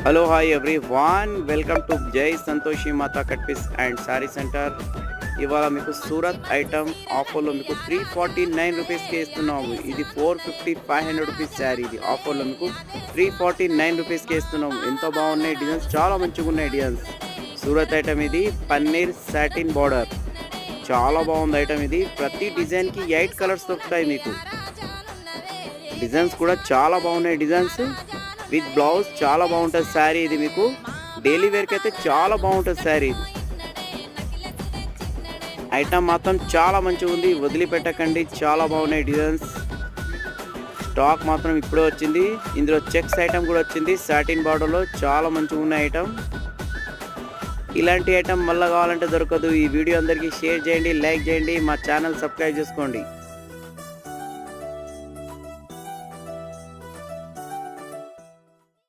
Hello hi everyone, welcome to Jai Santoshi Mata cut piece and sari centre. ఇవాళ మీకు Surat item ఆఫర్లో మీకు 349 రూపీస్కి ఇస్తున్నాము. ఇది 450 500 రూపీస్ శారీ. ఇది ఆఫర్లో మీకు 349 రూపీస్కి ఇస్తున్నాము. ఎంతో బాగున్నాయి డిజైన్స్, చాలా మంచిగా ఉన్నాయి డిజైన్స్. సూరత్ ఐటమ్ ఇది పన్నీర్ సాటిన్ బార్డర్, చాలా బాగుంది ఐటమ్ ఇది. ప్రతి డిజైన్కి 8 కలర్స్ దొరుకుతాయి మీకు. డిజైన్స్ కూడా చాలా బాగున్నాయి డిజైన్స్ విత్ బ్లౌజ్, చాలా బాగుంటుంది శారీ. ఇది మీకు డైలీ వేర్కి అయితే చాలా బాగుంటుంది శారీ. ఇది ఐటమ్ మాత్రం చాలా మంచిగా ఉంది, వదిలిపెట్టకండి. చాలా బాగున్నాయి డిజైన్స్. స్టాక్ మాత్రం ఇప్పుడే వచ్చింది. ఇందులో చెక్స్ ఐటమ్ కూడా వచ్చింది సాటిన్ బార్డర్లో, చాలా మంచిగా ఉన్న ఐటమ్. ఇలాంటి ఐటమ్ మళ్ళీ కావాలంటే దొరకదు. ఈ వీడియో అందరికీ షేర్ చేయండి, లైక్ చేయండి, మా ఛానల్ సబ్స్క్రైబ్ చేసుకోండి.